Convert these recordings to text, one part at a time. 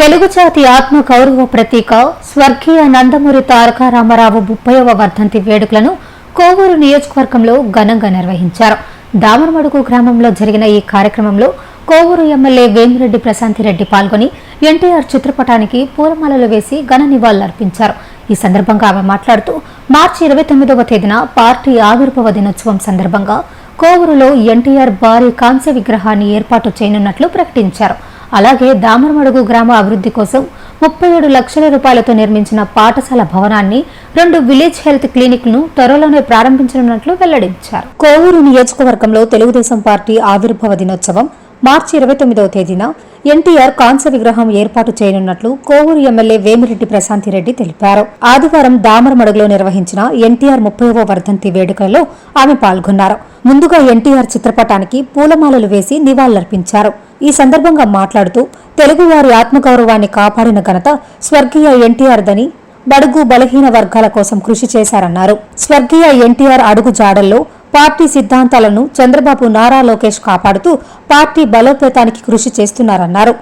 తెలుగు జాతి ఆత్మ గౌరవ ప్రతీక స్వర్గీయ నందమూరి తారక రామారావు 30వ వర్ధంతి వేడుకలను కోవూరు నియోజకవర్గంలో ఘనంగా నిర్వహించారు. దామరమడుగు గ్రామంలో జరిగిన ఈ కార్యక్రమంలో కోవూరు ఎమ్మెల్యే వేమిరెడ్డి ప్రశాంతిరెడ్డి పాల్గొని ఎన్టీఆర్ చిత్రపటానికి పూలమాలలు వేసి ఘన నివాళులర్పించారు. ఈ సందర్భంగా ఆమె మాట్లాడుతూ మార్చి 29వ తేదీన పార్టీ ఆవిర్భావ దినోత్సవం సందర్భంగా కోవూరులో ఎన్టీఆర్ భారీ కాంస్య విగ్రహాన్ని ఏర్పాటు చేయనున్నట్లు ప్రకటించారు. అలాగే దామరమడుగు గ్రామ అభివృద్ధి కోసం 37 లక్షల రూపాయలతో నిర్మించిన పాఠశాల భవనాన్ని 2 విలేజ్ హెల్త్ క్లినిక్లను త్వరలోనే ప్రారంభించనున్నట్లు వెల్లడించారు. కోవూరు నియోజకవర్గంలో తెలుగుదేశం పార్టీ ఆవిర్భావ దినోత్సవం మార్చి 29వ తేదీన ఎన్టీఆర్ కాంస్య విగ్రహం ఏర్పాటు చేయనున్నట్లు కోవూరు ఎమ్మెల్యే వేమిరెడ్డి ప్రశాంతిరెడ్డి తెలిపారు. ఆదివారం దామరమడుగులో నిర్వహించిన ఎన్టీఆర్ 30వ వర్ధంతి వేడుకల్లో ఆమె పాల్గొన్నారు. ముందుగా ఎన్టీఆర్ చిత్రపటానికి పూలమాలలు వేసి నివాళులర్పించారు. ఈ సందర్భంగా మాట్లాడుతూ తెలుగువారి ఆత్మగౌరవాన్ని కాపాడిన ఘనత స్వర్గీయ ఎన్టీఆర్ దని, బడుగు బలహీన వర్గాల కోసం కృషి చేశారన్నారు. స్వర్గీయ ఎన్టీఆర్ అడుగు జాడల్లో పార్టీ సిద్ధాంతాలను చంద్రబాబు నారా లోకేష్ కాపాడుతూ పార్టీ బలోపేతానికి కృషి చేస్తున్నారన్నారు.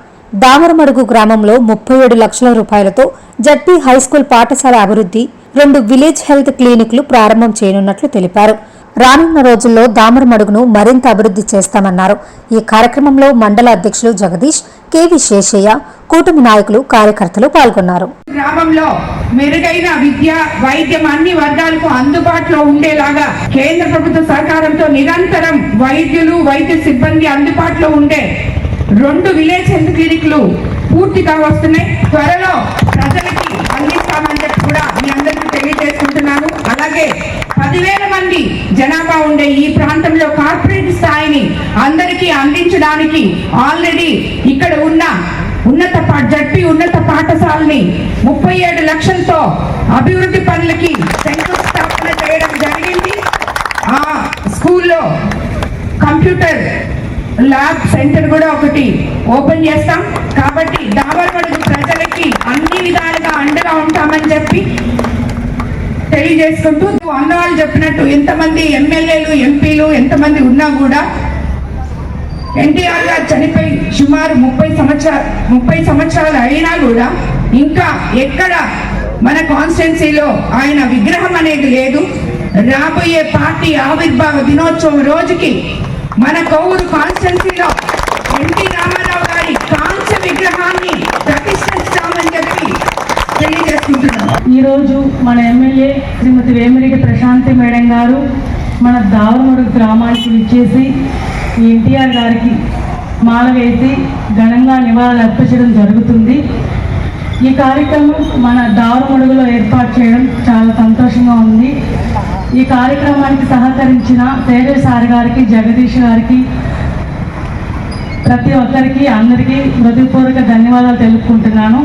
దామరమడుగు గ్రామంలో 37 లక్షల రూపాయలతో జడ్పీ హైస్కూల్ పాఠశాల అభివృద్ధి, 2 విలేజ్ హెల్త్ క్లినిక్లు ప్రారంభం చేయనున్నట్లు తెలిపారు. రానున్న రోజుల్లో దామరమడుగును మరింత అభివృద్ధి చేస్తామన్నారు. ఈ కార్యక్రమంలో మండల అధ్యక్షులు జగదీష్, కేవి శేషయ్య, కూటమి నాయకులు, కార్యకర్తలు పాల్గొన్నారు. గ్రామంలో మెరుగైన విద్య, వైద్యం అన్ని వర్గాలకు అందుబాటులో ఉండేలాగా కేంద్ర ప్రభుత్వ సహకారంతో నిరంతరం వైద్యులు, వైద్య సిబ్బంది అందుబాటులో ఉండే 2 విలేజ్ హెల్త్ క్లినిక్లు పూర్తిగా వస్తున్నాయి. త్వరలో ప్రజలకి అందిస్తామని చెప్పి కూడా మీ అందరికీ తెలియజేసుకుంటున్నాను. అలాగే 10,000 మంది జనాభా ఉండే ఈ ప్రాంతంలో కార్పొరేట్ స్థాయిని అందరికీ అందించడానికి ఆల్రెడీ ఇక్కడ ఉన్న జడ్పీ ఉన్నత పాఠశాలని 37 లక్షలతో అభివృద్ధి పనులకి శంకుస్థాపన చేయడం జరిగింది. ఆ స్కూల్లో కంప్యూటర్ ల్యాబ్ సెంటర్ కూడా ఒకటి ఓపెన్ చేస్తాం. కాబట్టి దామరమడుగు ప్రజలకి అన్ని విధాలుగా అండగా ఉంటామని చెప్పి తెలియజేసుకుంటూ, అన్నవాళ్ళు చెప్పినట్టు ఎంతమంది ఎమ్మెల్యేలు, ఎంపీలు ఎంతమంది ఉన్నా కూడా ఎన్టీఆర్ గారు చనిపోయి సుమారు 30 సంవత్సరాలు అయినా కూడా ఇంకా ఎక్కడ మన కాన్స్టిట్యున్సీలో ఆయన విగ్రహం అనేది లేదు. రాబోయే పార్టీ ఆవిర్భావ దినోత్సవం రోజుకి మన కోవూరు కాన్స్టిట్యున్సీలో ఎన్టీ రామారావు గారి కాంస్య విగ్రహాన్ని ప్రతిష్ఠిస్తామని చెప్పి తెలియజేసుకుంటున్నాం. ఈరోజు మన ఎమ్మెల్యే శ్రీమతి వేమిరెడ్డి ప్రశాంతి మేడం గారు మన దామరమడుగు గ్రామానికి విచ్చేసి ఎన్టీఆర్ గారికి మాల వేసి ఘనంగా నివాళులు అర్పించడం జరుగుతుంది. ఈ కార్యక్రమం మన దామరమడుగులో ఏర్పాటు చేయడం చాలా సంతోషంగా ఉంది. ఈ కార్యక్రమానికి సహకరించిన తేజ సార్ గారికి, జగదీష్ గారికి, ప్రతి ఒక్కరికి అందరికీ హృదయపూర్వక ధన్యవాదాలు తెలుపుకుంటున్నాను.